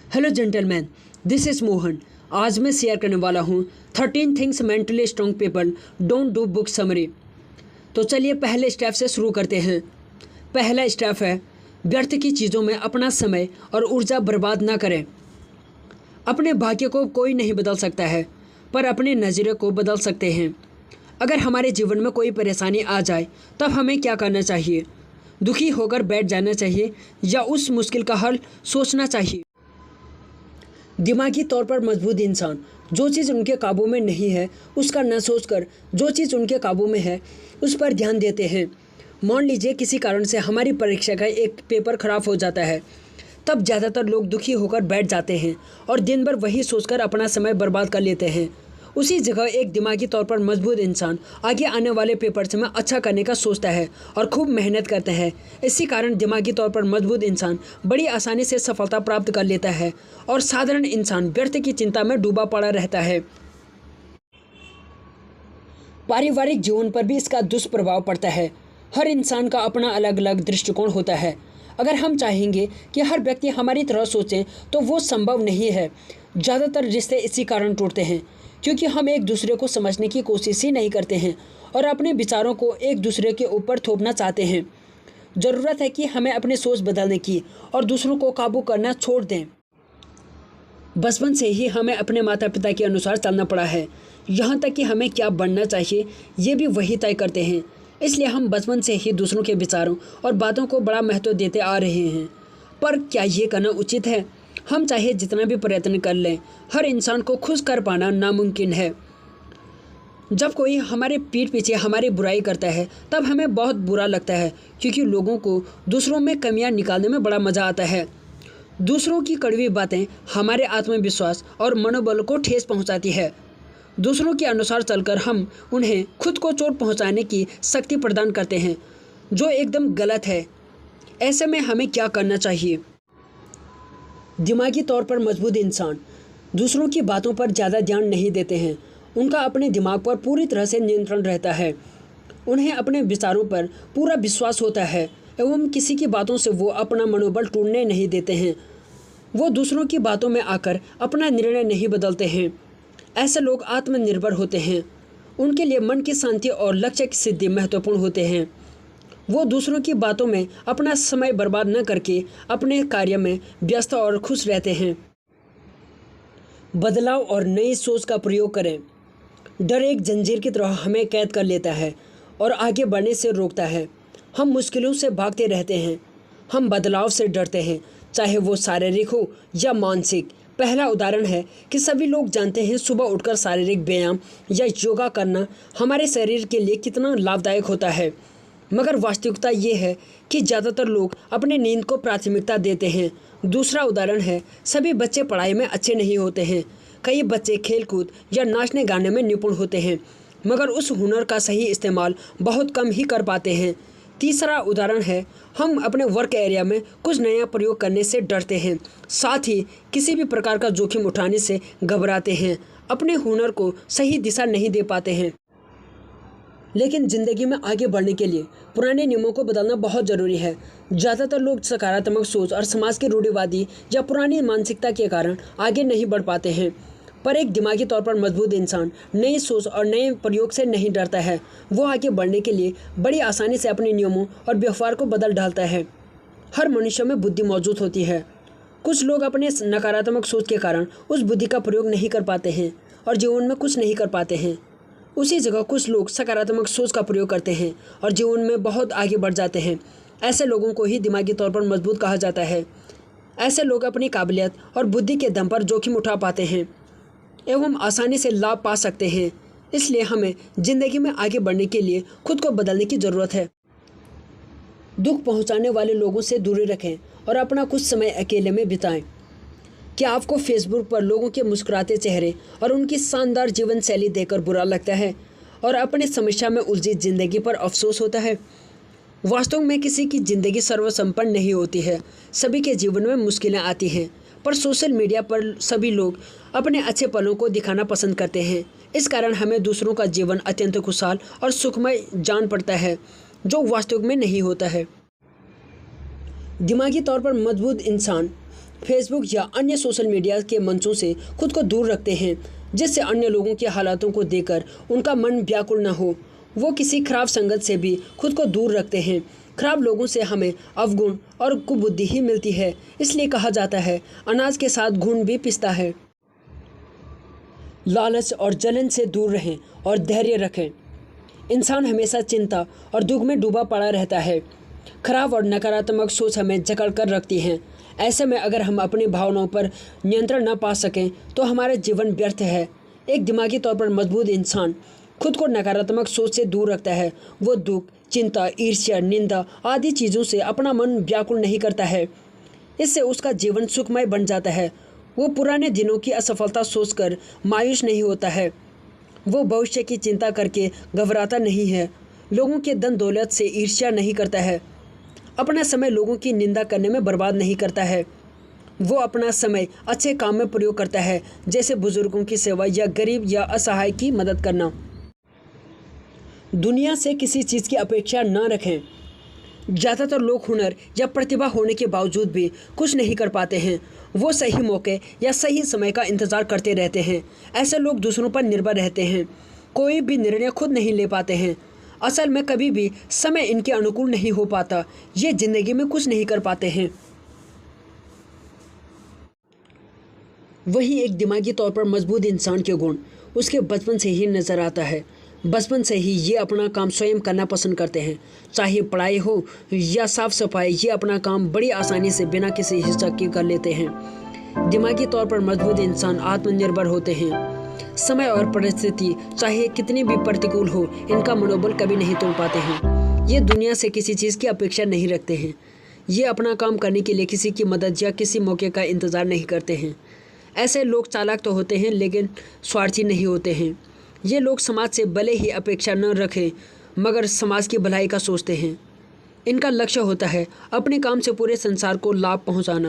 Hello gentleman, this is Mohan. आज मैं share करने वाला हूँ 13 things mentally strong people don't do book summary. तो चलिए पहले स्टेप से शुरू करते हैं। पहला स्टेप है व्यर्थ की चीज़ों में अपना समय और ऊर्जा बर्बाद ना करें। अपने भाग्य को कोई नहीं बदल सकता है, पर अपने नज़रिए को बदल सकते हैं। अगर हमारे जीवन में कोई परेशानी आ जाए तब हमें क्या करना चाहिए? दुखी होकर बैठ जाना चाहिए या उस मुश्किल का हल सोचना चाहिए? दिमागी तौर पर मजबूत इंसान जो चीज़ उनके काबू में नहीं है उसका न सोचकर जो चीज़ उनके काबू में है उस पर ध्यान देते हैं। मान लीजिए किसी कारण से हमारी परीक्षा का एक पेपर खराब हो जाता है, तब ज़्यादातर लोग दुखी होकर बैठ जाते हैं और दिन भर वही सोचकर अपना समय बर्बाद कर लेते हैं। उसी जगह एक दिमागी तौर पर मजबूत इंसान आगे आने वाले पेपर्स में अच्छा करने का सोचता है और खूब मेहनत करता है। इसी कारण दिमागी तौर पर मजबूत इंसान बड़ी आसानी से सफलता प्राप्त कर लेता है और साधारण इंसान व्यर्थ की चिंता में डूबा पड़ा रहता है। पारिवारिक जीवन पर भी इसका दुष्प्रभाव पड़ता है। हर इंसान का अपना अलग अलग दृष्टिकोण होता है। अगर हम चाहेंगे कि हर व्यक्ति हमारी तरह सोचें तो वो संभव नहीं है। ज़्यादातर रिश्ते इसी कारण टूटते हैं क्योंकि हम एक दूसरे को समझने की कोशिश ही नहीं करते हैं और अपने विचारों को एक दूसरे के ऊपर थोपना चाहते हैं। ज़रूरत है कि हमें अपनी सोच बदलने की और दूसरों को काबू करना छोड़ दें। बचपन से ही हमें अपने माता पिता के अनुसार चलना पड़ा है। यहाँ तक कि हमें क्या बनना चाहिए ये भी वही तय करते हैं। इसलिए हम बचपन से ही दूसरों के विचारों और बातों को बड़ा महत्व देते आ रहे हैं। पर क्या ये करना उचित है? हम चाहे जितना भी प्रयत्न कर लें, हर इंसान को खुश कर पाना नामुमकिन है। जब कोई हमारे पीठ पीछे हमारी बुराई करता है तब हमें बहुत बुरा लगता है क्योंकि लोगों को दूसरों में कमियां निकालने में बड़ा मज़ा आता है। दूसरों की कड़वी बातें हमारे आत्मविश्वास और मनोबल को ठेस पहुंचाती है। दूसरों के अनुसार चलकर हम उन्हें खुद को चोट पहुंचाने की शक्ति प्रदान करते हैं, जो एकदम गलत है। ऐसे में हमें क्या करना चाहिए? दिमागी तौर पर मजबूत इंसान दूसरों की बातों पर ज़्यादा ध्यान नहीं देते हैं। उनका अपने दिमाग पर पूरी तरह से नियंत्रण रहता है। उन्हें अपने विचारों पर पूरा विश्वास होता है एवं किसी की बातों से वो अपना मनोबल टूटने नहीं देते हैं। वो दूसरों की बातों में आकर अपना निर्णय नहीं बदलते हैं। ऐसे लोग आत्मनिर्भर होते हैं। उनके लिए मन की शांति और लक्ष्य की सिद्धि महत्वपूर्ण होते हैं। वो दूसरों की बातों में अपना समय बर्बाद न करके अपने कार्य में व्यस्त और खुश रहते हैं। बदलाव और नई सोच का प्रयोग करें। डर एक जंजीर की तरह हमें कैद कर लेता है और आगे बढ़ने से रोकता है। हम मुश्किलों से भागते रहते हैं। हम बदलाव से डरते हैं, चाहे वो शारीरिक हो या मानसिक। पहला उदाहरण है कि सभी लोग जानते हैं सुबह उठकर शारीरिक व्यायाम या योगा करना हमारे शरीर के लिए कितना लाभदायक होता है, मगर वास्तविकता ये है कि ज़्यादातर लोग अपने नींद को प्राथमिकता देते हैं। दूसरा उदाहरण है सभी बच्चे पढ़ाई में अच्छे नहीं होते हैं। कई बच्चे खेलकूद या नाचने गाने में निपुण होते हैं, मगर उस हुनर का सही इस्तेमाल बहुत कम ही कर पाते हैं। तीसरा उदाहरण है हम अपने वर्क एरिया में कुछ नया प्रयोग करने से डरते हैं, साथ ही किसी भी प्रकार का जोखिम उठाने से घबराते हैं, अपने हुनर को सही दिशा नहीं दे पाते हैं। लेकिन ज़िंदगी में आगे बढ़ने के लिए पुराने नियमों को बदलना बहुत ज़रूरी है। ज़्यादातर लोग सकारात्मक सोच और समाज के रूढ़िवादी या पुरानी मानसिकता के कारण आगे नहीं बढ़ पाते हैं। पर एक दिमागी तौर पर मजबूत इंसान नई सोच और नए प्रयोग से नहीं डरता है। वो आगे बढ़ने के लिए बड़ी आसानी से अपने नियमों और व्यवहार को बदल डालता है। हर मनुष्य में बुद्धि मौजूद होती है। कुछ लोग अपने नकारात्मक सोच के कारण उस बुद्धि का प्रयोग नहीं कर पाते हैं और जीवन में कुछ नहीं कर पाते हैं। उसी जगह कुछ लोग सकारात्मक सोच का प्रयोग करते हैं और जीवन में बहुत आगे बढ़ जाते हैं। ऐसे लोगों को ही दिमागी तौर पर मजबूत कहा जाता है। ऐसे लोग अपनी काबिलियत और बुद्धि के दम पर जोखिम उठा पाते हैं एवं आसानी से लाभ पा सकते हैं। इसलिए हमें ज़िंदगी में आगे बढ़ने के लिए खुद को बदलने की ज़रूरत है। दुख पहुंचाने वाले लोगों से दूरी रखें और अपना कुछ समय अकेले में बिताएं। क्या आपको फेसबुक पर लोगों के मुस्कुराते चेहरे और उनकी शानदार जीवन शैली देखकर बुरा लगता है और अपनी समस्या में उलझी ज़िंदगी पर अफसोस होता है? वास्तव में किसी की ज़िंदगी सर्वसंपन्न नहीं होती है। सभी के जीवन में मुश्किलें आती हैं, पर सोशल मीडिया पर सभी लोग अपने अच्छे पलों को दिखाना पसंद करते हैं। इस कारण हमें दूसरों का जीवन अत्यंत खुशहाल और सुखमय जान पड़ता है, जो वास्तविक में नहीं होता है। दिमागी तौर पर मजबूत इंसान फेसबुक या अन्य सोशल मीडिया के मंचों से खुद को दूर रखते हैं, जिससे अन्य लोगों के हालातों को देखकर उनका मन व्याकुल न हो। वो किसी खराब संगत से भी खुद को दूर रखते हैं। खराब लोगों से हमें अवगुण और कुबुद्धि ही मिलती है। इसलिए कहा जाता है, अनाज के साथ घुन भी पिसता है। लालच और जलन से दूर रहें और धैर्य रखें। इंसान हमेशा चिंता और दुख में डूबा पड़ा रहता है। खराब और नकारात्मक सोच हमें जकड़ कर रखती हैं। ऐसे में अगर हम अपनी भावनाओं पर नियंत्रण न पा सकें तो हमारा जीवन व्यर्थ है। एक दिमागी तौर पर मजबूत इंसान खुद को नकारात्मक सोच से दूर रखता है। वो दुख, चिंता, ईर्ष्या, निंदा आदि चीज़ों से अपना मन व्याकुल नहीं करता है। इससे उसका जीवन सुखमय बन जाता है। वो पुराने दिनों की असफलता सोचकर मायूस नहीं होता है। वो भविष्य की चिंता करके घबराता नहीं है। लोगों के धन दौलत से ईर्ष्या नहीं करता है। अपना समय लोगों की निंदा करने में बर्बाद नहीं करता है। वो अपना समय अच्छे काम में प्रयोग करता है, जैसे बुजुर्गों की सेवा या गरीब या असहाय की मदद करना। दुनिया से किसी चीज़ की अपेक्षा न रखें। ज़्यादातर लोग हुनर या प्रतिभा होने के बावजूद भी कुछ नहीं कर पाते हैं। वो सही मौके या सही समय का इंतज़ार करते रहते हैं। ऐसे लोग दूसरों पर निर्भर रहते हैं, कोई भी निर्णय खुद नहीं ले पाते हैं। असल में कभी भी समय इनके अनुकूल नहीं हो पाता। ये ज़िंदगी में कुछ नहीं कर पाते हैं। वहीं एक दिमागी तौर पर मजबूत इंसान के गुण उसके बचपन से ही नज़र आता है। बचपन से ही ये अपना काम स्वयं करना पसंद करते हैं। चाहे पढ़ाई हो या साफ सफाई, ये अपना काम बड़ी आसानी से बिना किसी हिचक के कर लेते हैं। दिमागी तौर पर मजबूत इंसान आत्मनिर्भर होते हैं। समय और परिस्थिति चाहे कितनी भी प्रतिकूल हो, इनका मनोबल कभी नहीं तोड़ पाते हैं। ये दुनिया से किसी चीज़ की अपेक्षा नहीं रखते हैं। ये अपना काम करने के लिए किसी की मदद या किसी मौके का इंतज़ार नहीं करते हैं। ऐसे लोग चालाक तो होते हैं लेकिन स्वार्थी नहीं होते हैं। ये लोग समाज से भले ही अपेक्षा न रखें मगर समाज की भलाई का सोचते हैं। इनका लक्ष्य होता है अपने काम से पूरे संसार को लाभ पहुंचाना।